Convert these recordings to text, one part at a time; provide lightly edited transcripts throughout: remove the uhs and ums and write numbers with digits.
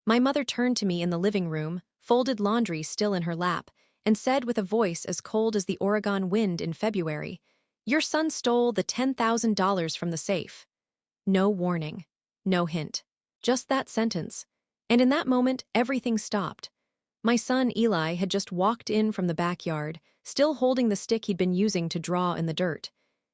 My mother turned to me in the living room, folded laundry still in her lap, and said with a voice as cold as the Oregon wind in February, "Your son stole the $10,000 from the safe." No warning. No hint. Just that sentence. And in that moment, everything stopped. My son, Eli, had just walked in from the backyard, still holding the stick he'd been using to draw in the dirt.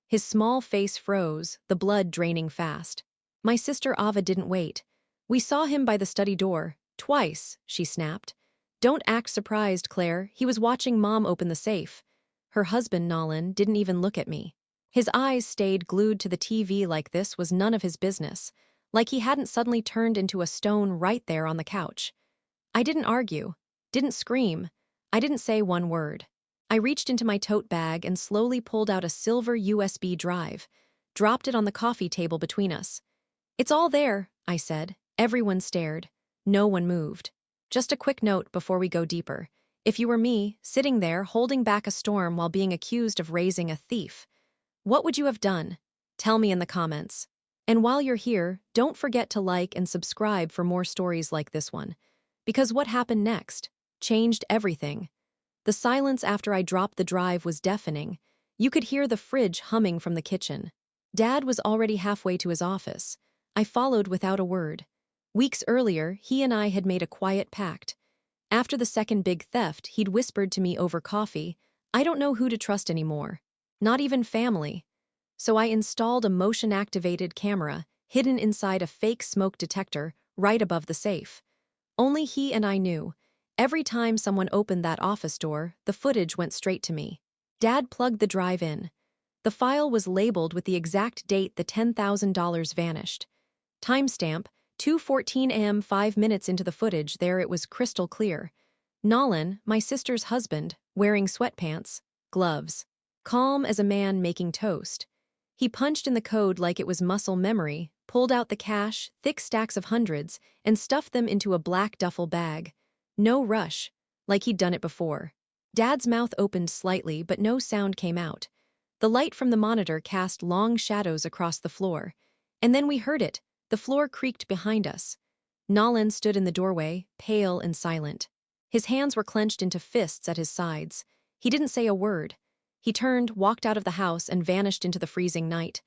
His small face froze, the blood draining fast. My sister Ava didn't wait. "We saw him by the study door. Twice," she snapped. "Don't act surprised, Claire. He was watching Mom open the safe." Her husband, Nolan, didn't even look at me. His eyes stayed glued to the TV like this was none of his business, like he hadn't suddenly turned into a stone right there on the couch. I didn't argue, didn't scream, I didn't say one word. I reached into my tote bag and slowly pulled out a silver USB drive, dropped it on the coffee table between us. "It's all there," I said. Everyone stared. No one moved. "Just a quick note before we go deeper. If you were me, sitting there holding back a storm while being accused of raising a thief, what would you have done? Tell me in the comments. And while you're here, don't forget to like and subscribe for more stories like this one. Because what happened next changed everything. The silence after I dropped the drive was deafening. You could hear the fridge humming from the kitchen. Dad was already halfway to his office. I followed without a word. Weeks earlier, he and I had made a quiet pact. After the second big theft, he'd whispered to me over coffee, "I don't know who to trust anymore. Not even family." So I installed a motion-activated camera hidden inside a fake smoke detector right above the safe. Only he and I knew. Every time someone opened that office door, the footage went straight to me. Dad plugged the drive in. The file was labeled with the exact date the $10,000 vanished. Timestamp, 2:14 a.m. 5 minutes into the footage, there it was crystal clear. Nolan, my sister's husband, wearing sweatpants, gloves, calm as a man making toast. He punched in the code like it was muscle memory, pulled out the cash, thick stacks of hundreds, and stuffed them into a black duffel bag. No rush, like he'd done it before. Dad's mouth opened slightly, but no sound came out. The light from the monitor cast long shadows across the floor. And then we heard it. The floor creaked behind us. Nolan stood in the doorway, pale and silent. His hands were clenched into fists at his sides. He didn't say a word. He turned, walked out of the house, and vanished into the freezing night.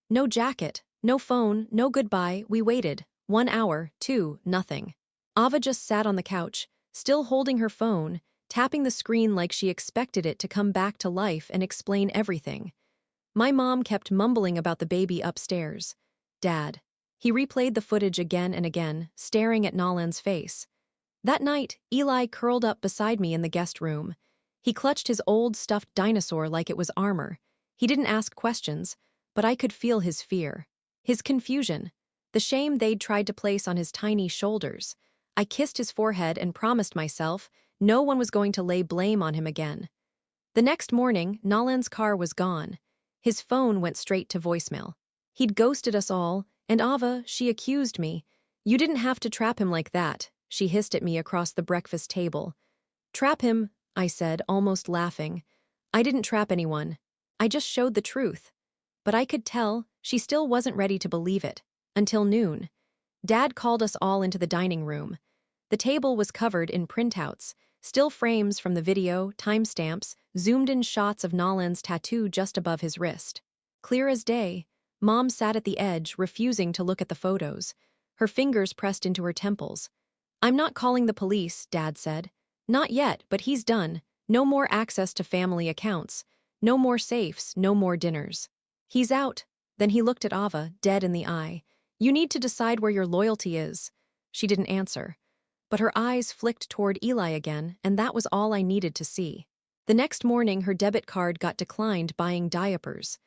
No jacket, no phone, no goodbye. We waited. 1 hour, 2, nothing. Ava just sat on the couch, still holding her phone, tapping the screen like she expected it to come back to life and explain everything. My mom kept mumbling about the baby upstairs. Dad. He replayed the footage again and again, staring at Nolan's face. That night, Eli curled up beside me in the guest room. He clutched his old stuffed dinosaur like it was armor. He didn't ask questions, but I could feel his fear. His confusion. The shame they'd tried to place on his tiny shoulders. I kissed his forehead and promised myself no one was going to lay blame on him again. The next morning, Nolan's car was gone. His phone went straight to voicemail. He'd ghosted us all, and Ava, she accused me. "You didn't have to trap him like that," she hissed at me across the breakfast table. "Trap him," I said, almost laughing. "I didn't trap anyone. I just showed the truth." But I could tell she still wasn't ready to believe it. Until noon. Dad called us all into the dining room. The table was covered in printouts, still frames from the video, timestamps, zoomed-in shots of Nolan's tattoo just above his wrist. Clear as day. Mom sat at the edge, refusing to look at the photos, her fingers pressed into her temples. "I'm not calling the police," Dad said. "Not yet, but he's done. No more access to family accounts. No more safes, no more dinners. He's out." Then he looked at Ava, dead in the eye. "You need to decide where your loyalty is." She didn't answer. But her eyes flicked toward Eli again, and that was all I needed to see. The next morning, her debit card got declined buying diapers.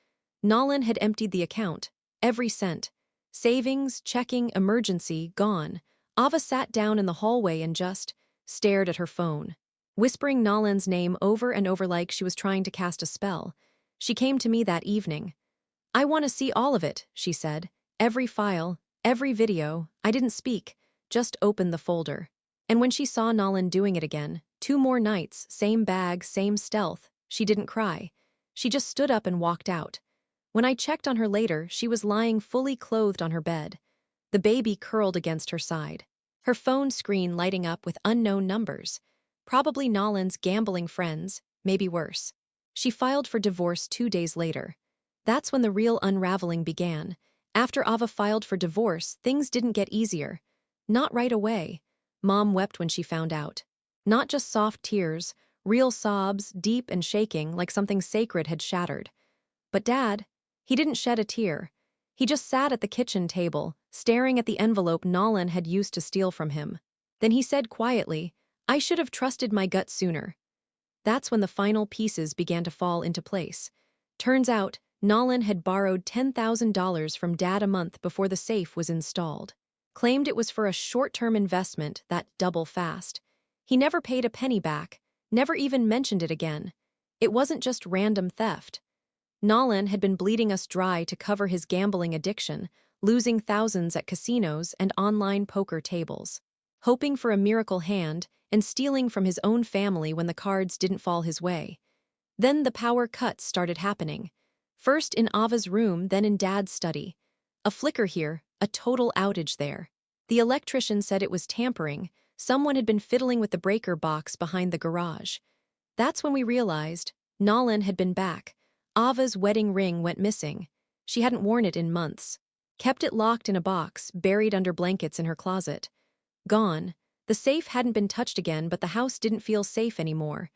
Nolan had emptied the account. Every cent. Savings, checking, emergency, gone. Ava sat down in the hallway and just stared at her phone, whispering Nolan's name over and over like she was trying to cast a spell. She came to me that evening. "I want to see all of it," she said. "Every file, every video." I didn't speak, just opened the folder. And when she saw Nolan doing it again, 2 more nights, same bag, same stealth, she didn't cry. She just stood up and walked out. When I checked on her later, she was lying fully clothed on her bed. The baby curled against her side. her phone screen lighting up with unknown numbers. Probably Nolan's gambling friends, maybe worse. She filed for divorce 2 days later. That's when the real unraveling began. After Ava filed for divorce, things didn't get easier. Not right away. Mom wept when she found out. Not just soft tears, real sobs, deep and shaking like something sacred had shattered. But Dad, he didn't shed a tear. He just sat at the kitchen table, staring at the envelope Nolan had used to steal from him. Then he said quietly, "I should have trusted my gut sooner." That's when the final pieces began to fall into place. Turns out, Nolan had borrowed $10,000 from Dad a month before the safe was installed. Claimed it was for a short-term investment that double fast. He never paid a penny back, never even mentioned it again. It wasn't just random theft. Nolan had been bleeding us dry to cover his gambling addiction, losing thousands at casinos and online poker tables. Hoping for a miracle hand and stealing from his own family when the cards didn't fall his way. Then the power cuts started happening. First in Ava's room, then in Dad's study. A flicker here, a total outage there. The electrician said it was tampering. Someone had been fiddling with the breaker box behind the garage. That's when we realized Nolan had been back. Ava's wedding ring went missing. She hadn't worn it in months. Kept it locked in a box, buried under blankets in her closet. Gone. The safe hadn't been touched again, but the house didn't feel safe anymore.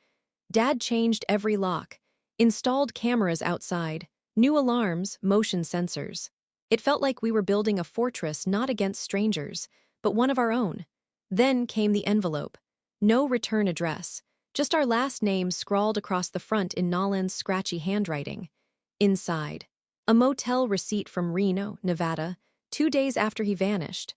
Dad changed every lock, installed cameras outside, new alarms, motion sensors. It felt like we were building a fortress not against strangers, but one of our own. Then came the envelope. No return address, just our last names scrawled across the front in Nolan's scratchy handwriting. Inside, a motel receipt from Reno, Nevada, 2 days after he vanished.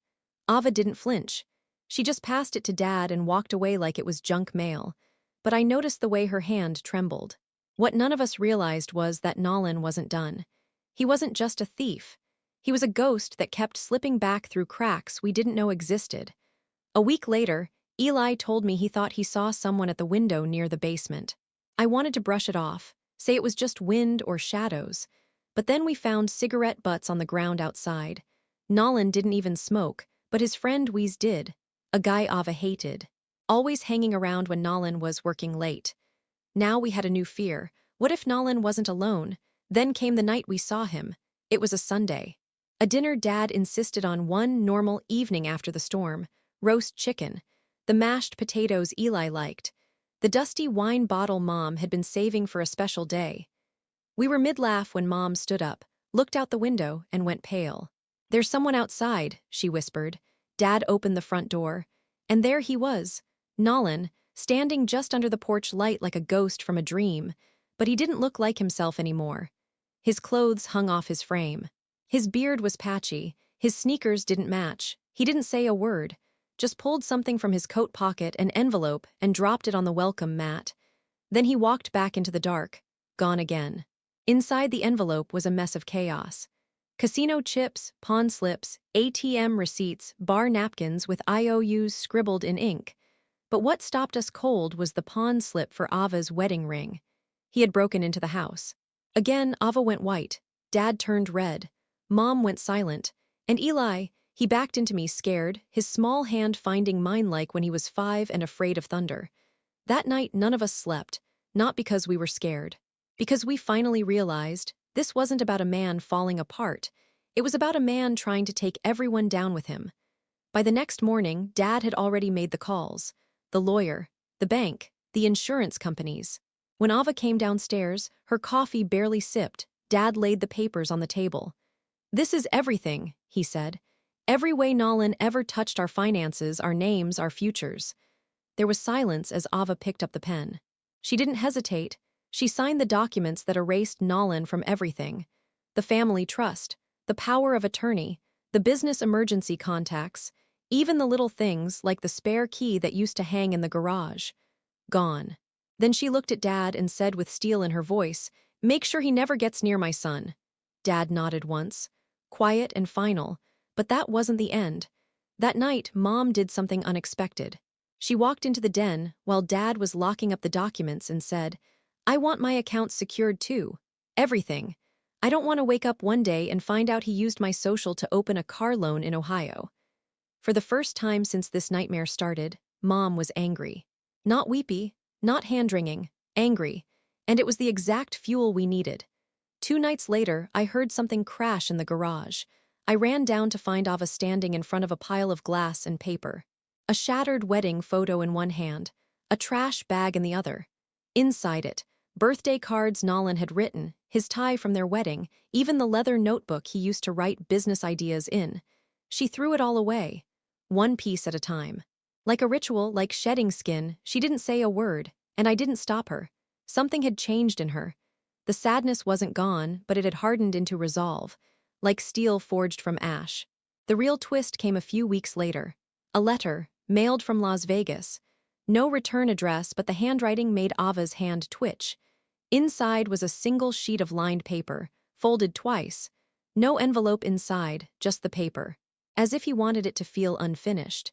Ava didn't flinch. She just passed it to Dad and walked away like it was junk mail. But I noticed the way her hand trembled. What none of us realized was that Nolan wasn't done. He wasn't just a thief. He was a ghost that kept slipping back through cracks we didn't know existed. A week later, Eli told me he thought he saw someone at the window near the basement. I wanted to brush it off, say it was just wind or shadows. But then we found cigarette butts on the ground outside. Nolan didn't even smoke, but his friend Wheeze did. A guy Ava hated. Always hanging around when Nolan was working late. Now we had a new fear. What if Nolan wasn't alone? Then came the night we saw him. It was a Sunday. A dinner Dad insisted on one normal evening after the storm. Roast chicken. The mashed potatoes Eli liked. The dusty wine bottle Mom had been saving for a special day. We were mid-laugh when Mom stood up, looked out the window, and went pale. "There's someone outside," she whispered. Dad opened the front door. And there he was, Nolan, standing just under the porch light like a ghost from a dream. But he didn't look like himself anymore. His clothes hung off his frame. His beard was patchy. His sneakers didn't match. He didn't say a word. Just pulled something from his coat pocket, an envelope, and dropped it on the welcome mat. Then he walked back into the dark, gone again. Inside the envelope was a mess of chaos. Casino chips, pawn slips, ATM receipts, bar napkins with IOUs scribbled in ink. But what stopped us cold was the pawn slip for Ava's wedding ring. He had broken into the house. Again, Ava went white. Dad turned red. Mom went silent. And Eli, he backed into me scared, his small hand finding mine like when he was 5 and afraid of thunder. That night, none of us slept, not because we were scared. Because we finally realized this wasn't about a man falling apart. It was about a man trying to take everyone down with him. By the next morning, Dad had already made the calls. The lawyer, the bank, the insurance companies. When Ava came downstairs, her coffee barely sipped, Dad laid the papers on the table. "This is everything," he said. "Every way Nolan ever touched our finances, our names, our futures." There was silence as Ava picked up the pen. She didn't hesitate. She signed the documents that erased Nolan from everything. The family trust, the power of attorney, the business emergency contacts, even the little things like the spare key that used to hang in the garage. Gone. Then she looked at Dad and said with steel in her voice, "Make sure he never gets near my son." Dad nodded once. Quiet and final. But that wasn't the end. That night, Mom did something unexpected. She walked into the den while Dad was locking up the documents and said, "I want my accounts secured too. Everything. I don't want to wake up one day and find out he used my social to open a car loan in Ohio." For the first time since this nightmare started, Mom was angry. Not weepy, not hand-wringing, angry. And it was the exact fuel we needed. 2 nights later, I heard something crash in the garage. I ran down to find Ava standing in front of a pile of glass and paper. A shattered wedding photo in one hand, a trash bag in the other. Inside it, birthday cards Nolan had written, his tie from their wedding, even the leather notebook he used to write business ideas in. She threw it all away, one piece at a time. Like a ritual, like shedding skin, she didn't say a word, and I didn't stop her. Something had changed in her. The sadness wasn't gone, but it had hardened into resolve, like steel forged from ash. The real twist came a few weeks later. A letter, mailed from Las Vegas. No return address, but the handwriting made Ava's hand twitch. Inside was a single sheet of lined paper, folded twice. No envelope inside, just the paper. As if he wanted it to feel unfinished.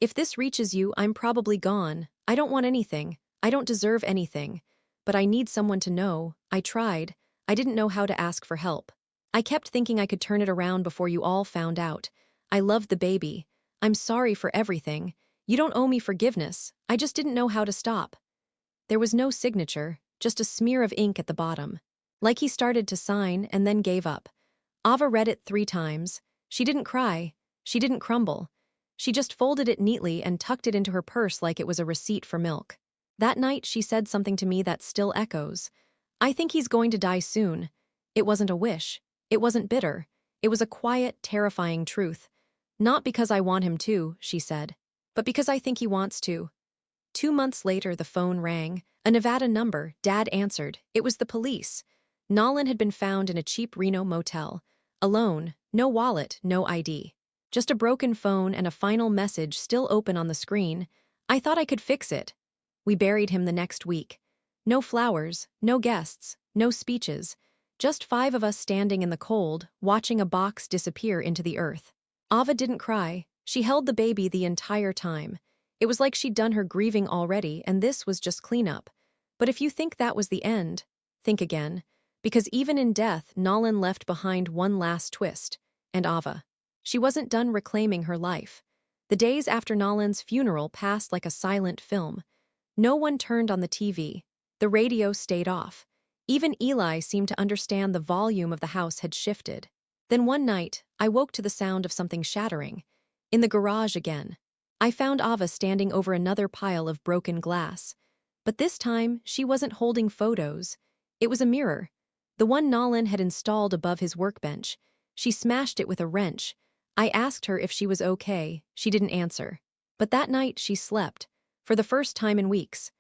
If this reaches you, I'm probably gone. I don't want anything. I don't deserve anything. But I need someone to know. I tried. I didn't know how to ask for help. I kept thinking I could turn it around before you all found out. I loved the baby. I'm sorry for everything. You don't owe me forgiveness. I just didn't know how to stop. There was no signature, just a smear of ink at the bottom. Like he started to sign and then gave up. Ava read it 3 times. She didn't cry. She didn't crumble. She just folded it neatly and tucked it into her purse like it was a receipt for milk. That night, she said something to me that still echoes. I think he's going to die soon. It wasn't a wish. It wasn't bitter. It was a quiet, terrifying truth. Not because I want him to, she said, but because I think he wants to. 2 months later, the phone rang. A Nevada number. Dad answered. It was the police. Nolan had been found in a cheap Reno motel. Alone, no wallet, no ID. Just a broken phone and a final message still open on the screen. I thought I could fix it. We buried him the next week. No flowers, no guests, no speeches. Just 5 of us standing in the cold, watching a box disappear into the earth. Ava didn't cry. She held the baby the entire time. It was like she'd done her grieving already, and this was just cleanup. But if you think that was the end, think again. Because even in death, Nolan left behind one last twist. And Ava. She wasn't done reclaiming her life. The days after Nolan's funeral passed like a silent film. No one turned on the TV. The radio stayed off. Even Eli seemed to understand the volume of the house had shifted. Then one night, I woke to the sound of something shattering. In the garage again. I found Ava standing over another pile of broken glass. But this time, she wasn't holding photos. It was a mirror. The one Nolan had installed above his workbench. She smashed it with a wrench. I asked her if she was okay. She didn't answer. But that night, she slept. For the first time in weeks.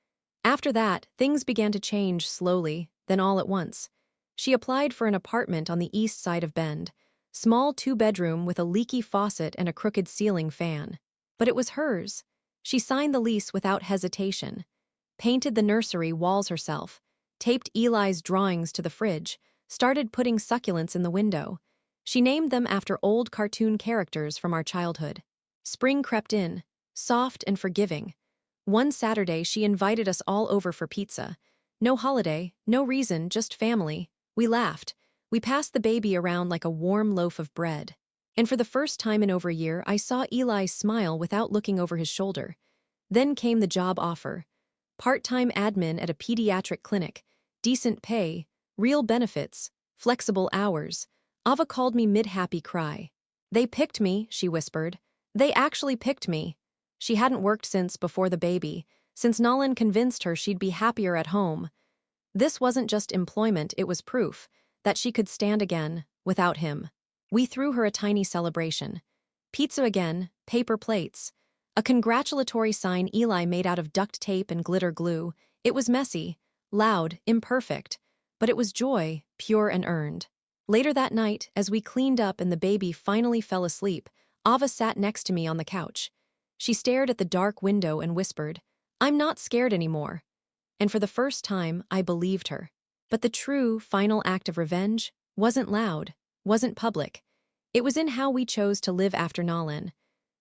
After that, things began to change slowly, then all at once. She applied for an apartment on the east side of Bend. Small 2-bedroom with a leaky faucet and a crooked ceiling fan. But it was hers. She signed the lease without hesitation. Painted the nursery walls herself. Taped Eli's drawings to the fridge. Started putting succulents in the window. She named them after old cartoon characters from our childhood. Spring crept in, soft and forgiving. One Saturday, she invited us all over for pizza. No holiday, no reason, just family. We laughed. We passed the baby around like a warm loaf of bread. And for the first time in over a year, I saw Eli smile without looking over his shoulder. Then came the job offer. Part-time admin at a pediatric clinic. Decent pay, real benefits, flexible hours. Ava called me mid-happy cry. They picked me, she whispered. They actually picked me. She hadn't worked since before the baby, since Nolan convinced her she'd be happier at home. This wasn't just employment, it was proof that she could stand again, without him. We threw her a tiny celebration. Pizza again, paper plates. A congratulatory sign Eli made out of duct tape and glitter glue. It was messy, loud, imperfect, but it was joy, pure and earned. Later that night, as we cleaned up and the baby finally fell asleep, Ava sat next to me on the couch. She stared at the dark window and whispered, "I'm not scared anymore." And for the first time, I believed her. But the true, final act of revenge wasn't loud, wasn't public. It was in how we chose to live after Nolan.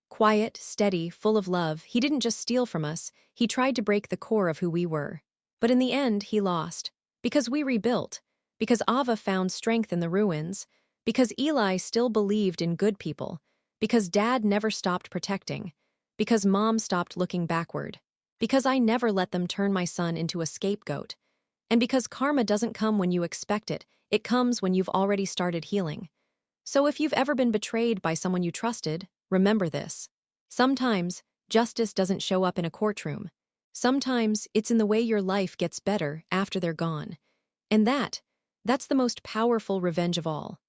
Quiet, steady, full of love, he didn't just steal from us, he tried to break the core of who we were. But in the end, he lost. Because we rebuilt. Because Ava found strength in the ruins. Because Eli still believed in good people. Because dad never stopped protecting. Because mom stopped looking backward. Because I never let them turn my son into a scapegoat. And because karma doesn't come when you expect it, it comes when you've already started healing. So if you've ever been betrayed by someone you trusted, remember this. Sometimes, justice doesn't show up in a courtroom. Sometimes, it's in the way your life gets better after they're gone. And that's the most powerful revenge of all.